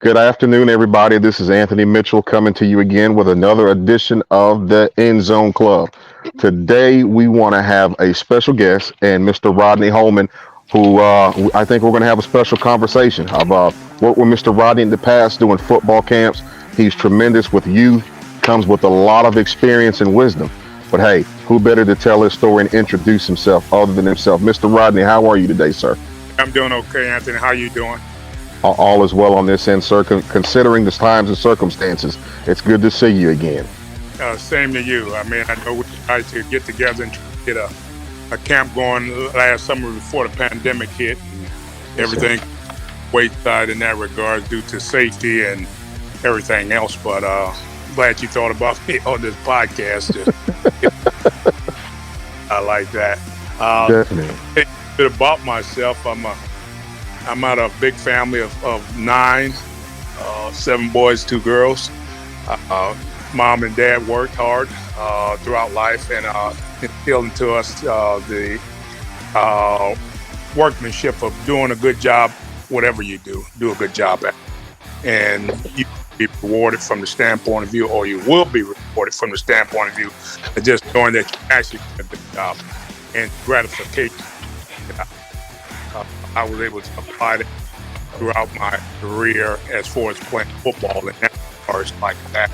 Good afternoon, everybody. This is Anthony Mitchell coming to you again with another edition of the Endzone Club. Today, we want to have a special guest and Mr. Rodney Holman, who I think we're going to have a special conversation. I've worked with Mr. Rodney in the past doing football camps. He's tremendous with youth, comes with a lot of experience and wisdom. But hey, who better to tell his story and introduce himself other than himself? Mr. Rodney, how are you today, sir? I'm doing okay, Anthony. How you doing? All is well on this end, sir. Considering the times and circumstances, it's good to see you again. Same to you. I mean, I know we tried to get together and get a camp going last summer before the pandemic hit. And Yes, sir. everything wayside in that regard due to safety and everything else. But glad you thought about me on this podcast. I like that. Definitely. A bit about myself. I'm out of a big family of nine, 7 boys, 2 girls. Mom and dad worked hard throughout life and instilled into us the workmanship of doing a good job, whatever you do a good job at. And you will be rewarded from the standpoint of view, or you will be rewarded from the standpoint of view of just knowing that you actually did a good job and gratification. I was able to apply that throughout my career as far as playing football and as like that.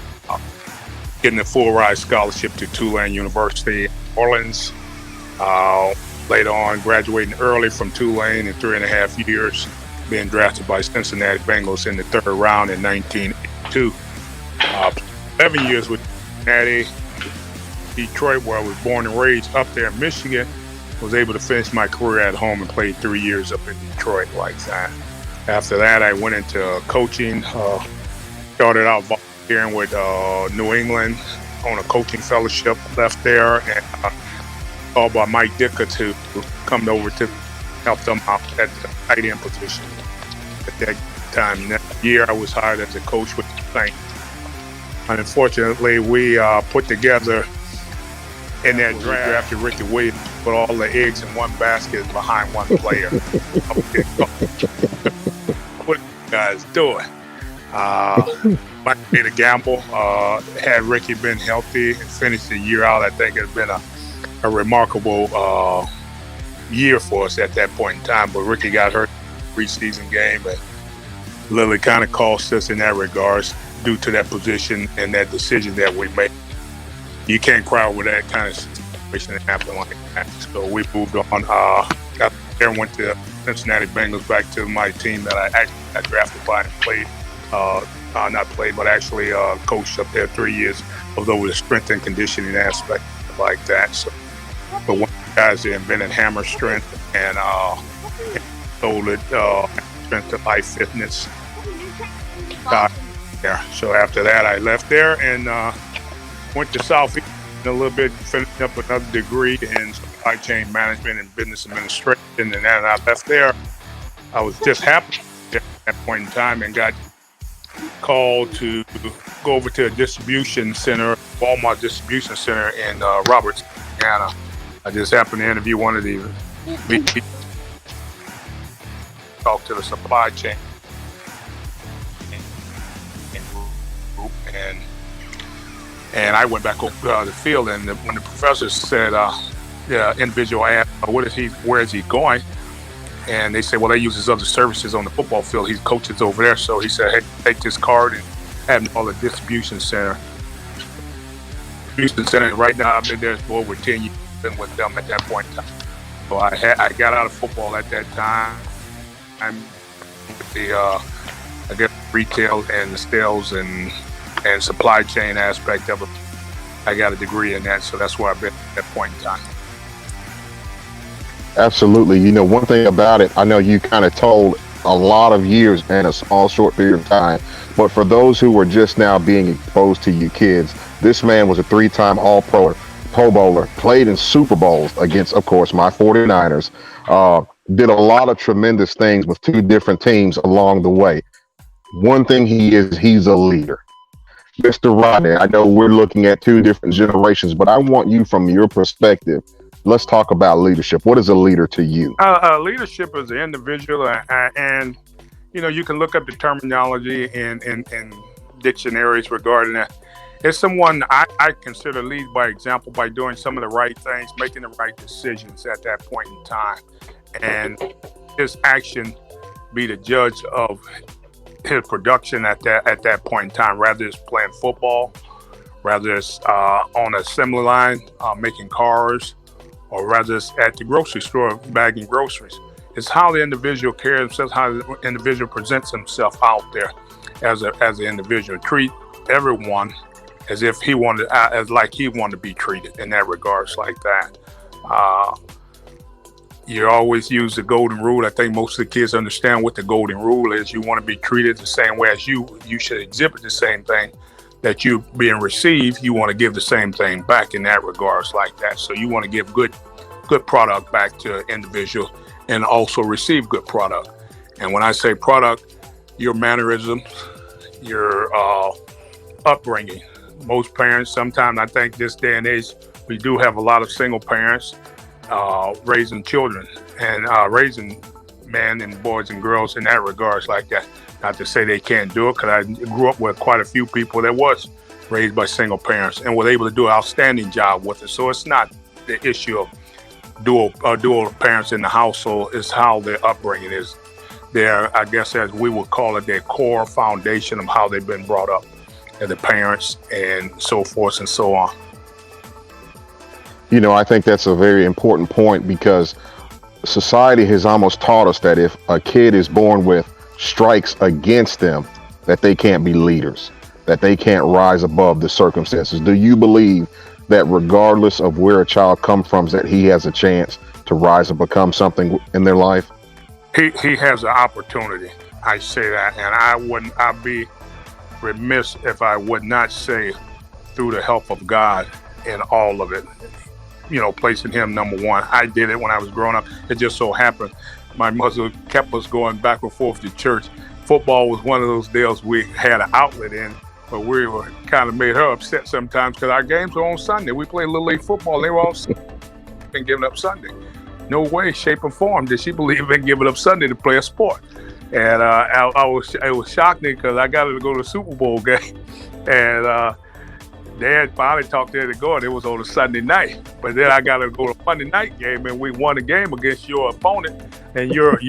Getting a full ride scholarship to Tulane University in Orleans. Later on, graduating early from Tulane in 3.5 years, being drafted by Cincinnati Bengals in the 3rd round in 1982. 11 years with Cincinnati, Detroit, where I was born and raised, up there in Michigan. Was able to finish my career at home and played 3 years up in Detroit like that. After that, I went into coaching. Started out volunteering with New England on a coaching fellowship. Left there and called by Mike Dicker to come over to help them out at the tight end position. At that time, that year, I was hired as a coach with the Saints. And unfortunately, we put together in that draft, drafted Ricky Williams, put all the eggs in one basket behind one player. What are you guys doing? Might have been a gamble. Had Ricky been healthy and finished the year out, I think it'd been a remarkable year for us at that point in time. But Ricky got hurt in the preseason game and literally kind of cost us in that regards due to that position and that decision that we made. You can't cry with that kind of situation that happened like that. So we moved on. Got there and went to Cincinnati Bengals, back to my team that I actually got drafted by and played. Not played, but actually coached up there 3 years, although with a strength and conditioning aspect like that. So, but one of the guys that invented hammer strength and sold it, strength to life fitness. There. So after that, I left there and went to Southeast a little bit, finished up another degree in supply chain management and business administration. And then I left there. I was just happy at that point in time and got called to go over to a distribution center, Walmart distribution center in Roberts, Indiana. I just happened to interview one of the VP, talk to the supply chain and I went back over the field, and when the professor said, the individual asked, where is he going? And they said, well, they use his other services on the football field. He coaches over there. So he said, hey, take this card and have him call the distribution center. Right now, I've been there for over 10 years, been with them at that point in time. So I got out of football at that time. I'm with the, I guess, retail and the sales and supply chain aspect of it. I got a degree in that, so that's where I've been at that point in time. Absolutely. You know, one thing about it, I know you kind of told a lot of years in a small, short period of time. But for those who were just now being exposed to you kids, this man was a 3-time All-Pro, Pro Bowler, played in Super Bowls against, of course, my 49ers, did a lot of tremendous things with 2 different teams along the way. One thing he's a leader. Mr. Rodney, I know we're looking at 2 different generations, but I want you, from your perspective, let's talk about leadership. What is a leader to you? Leadership as an individual and You can look up the terminology in dictionaries regarding that. It's someone I consider lead by example by doing some of the right things, making the right decisions at that point in time, and his action be the judge of his production at that point in time. Rather it's playing football, rather it's on a assembly line making cars, or rather it's at the grocery store bagging groceries. It's how the individual carries himself, how the individual presents himself out there as an individual. Treat everyone as if he wanted, as like he wanted to be treated in that regards, like that. You always use the golden rule. I think most of the kids understand what the golden rule is. You want to be treated the same way as you should exhibit the same thing that you being received. You want to give the same thing back in that regards, like that. So you want to give good product back to an individual and also receive good product. And when I say product, your mannerisms, your upbringing. Most parents, sometimes I think this day and age, we do have a lot of single parents raising children and raising men and boys and girls in that regards, like that. Not to say they can't do it, because I grew up with quite a few people that was raised by single parents and was able to do an outstanding job with it. So it's not the issue of dual parents in the household, is how their upbringing is. Their, I guess as we would call it, their core foundation of how they've been brought up as the parents and so forth and so on. I think that's a very important point, because society has almost taught us that if a kid is born with strikes against them, that they can't be leaders, that they can't rise above the circumstances. Do you believe that regardless of where a child comes from, that he has a chance to rise and become something in their life? He has an opportunity. I say that, and I'd be remiss if I would not say, through the help of God in all of it, placing him number one. I did it when I was growing up. It just so happened my mother kept us going back and forth to church. Football was one of those deals we had an outlet in, but we were kind of made her upset sometimes because our games were on Sunday. We played Little League football. They were all been giving up Sunday. No way, shape, or form did she believe in giving up Sunday to play a sport. And it was shocking because I got her to go to the Super Bowl game, and Dad finally talked her to go, and it was on a Sunday night. But then I got to go to a Monday night game, and we won the game against your opponent, and you're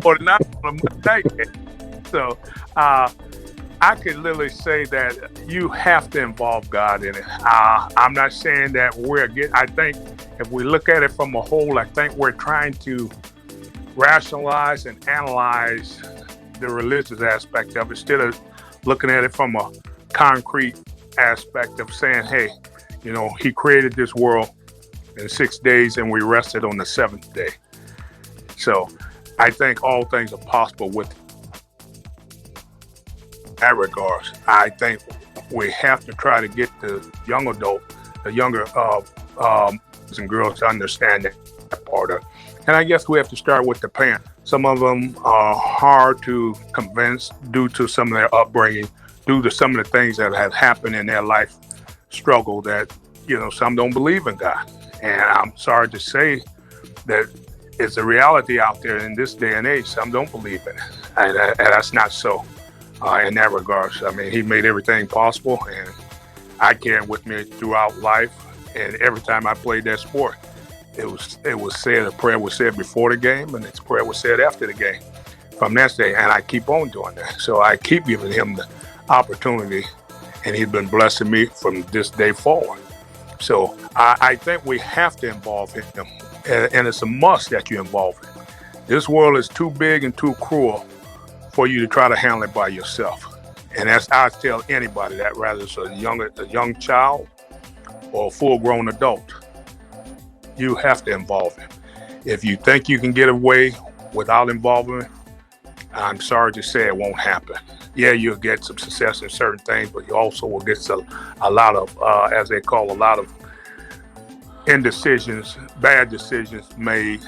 49 on a Monday night game. So I could literally say that you have to involve God in it. I'm not saying that I think if we look at it from a whole, I think we're trying to rationalize and analyze the religious aspect of it instead of looking at it from a concrete aspect of saying, hey, he created this world in 6 days and we rested on the seventh day. So I think all things are possible with that regards. I think we have to try to get the younger boys and girls to understand that part of it. And I guess we have to start with the parent. Some of them are hard to convince due to some of their upbringing, due to some of the things that have happened in their life struggle that, some don't believe in God. And I'm sorry to say that it's a reality out there in this day and age. Some don't believe in it. And that's not so in that regards. I mean, he made everything possible, and I carry it with me throughout life. And every time I played that sport, it was said, a prayer was said before the game, and its prayer was said after the game from that day. And I keep on doing that. So I keep giving him the opportunity, and he's been blessing me from this day forward. So I think we have to involve him, and it's a must that you involve him. This world is too big and too cruel for you to try to handle it by yourself. And I tell anybody that, rather it's a young child or a full-grown adult, you have to involve him. If you think you can get away without involving him, I'm sorry to say it won't happen. Yeah, you'll get some success in certain things, but you also will get a lot of, as they call, a lot of indecisions, bad decisions made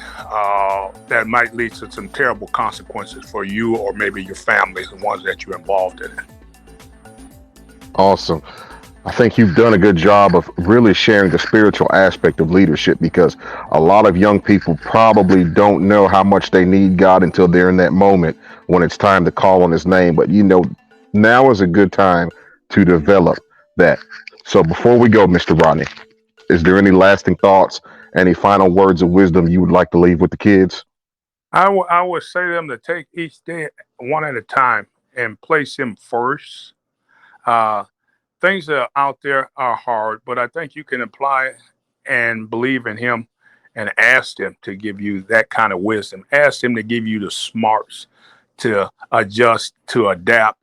that might lead to some terrible consequences for you or maybe your family, the ones that you're involved in. Awesome. I think you've done a good job of really sharing the spiritual aspect of leadership, because a lot of young people probably don't know how much they need God until they're in that moment when it's time to call on his name. But now is a good time to develop that. So before we go, Mr. Rodney, is there any lasting thoughts, any final words of wisdom you would like to leave with the kids? I would say to them to take each day one at a time and place him first. Uh, Things that are out there are hard, but I think you can apply and believe in him and ask him to give you that kind of wisdom. Ask him to give you the smarts to adjust, to adapt,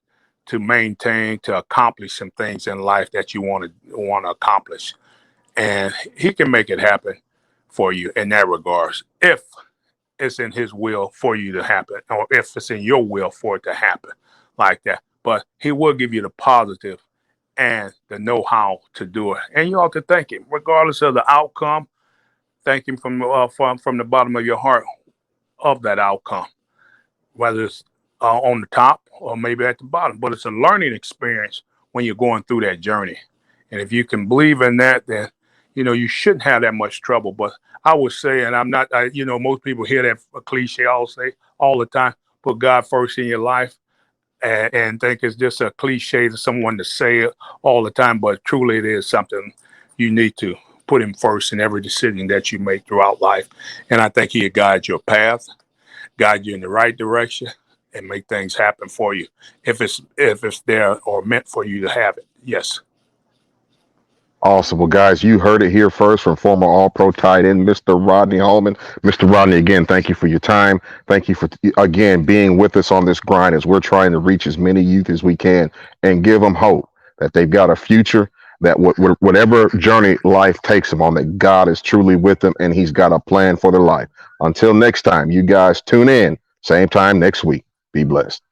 to maintain, to accomplish some things in life that you want to accomplish. And he can make it happen for you in that regards if it's in his will for you to happen, or if it's in your will for it to happen like that. But he will give you the positive and the know-how to do it. And you ought to thank him, regardless of the outcome. Thank him from the bottom of your heart of that outcome, whether it's on the top or maybe at the bottom. But it's a learning experience when you're going through that journey. And if you can believe in that, then you shouldn't have that much trouble. But I would say, and I'm not, most people hear that a cliche all the time. Put God first in your life, and think it's just a cliche to someone to say it all the time, but truly it is something you need to put him first in every decision that you make throughout life. And I think he'll guide your path, guide you in the right direction, and make things happen for you if it's there or meant for you to have it. Yes. Awesome. Well, guys, you heard it here first from former All Pro tight end, Mr. Rodney Holman. Mr. Rodney, again, thank you for your time. Thank you for, again, being with us on this grind as we're trying to reach as many youth as we can and give them hope that they've got a future, that whatever journey life takes them on, that God is truly with them and he's got a plan for their life. Until next time, you guys tune in, same time next week. Be blessed.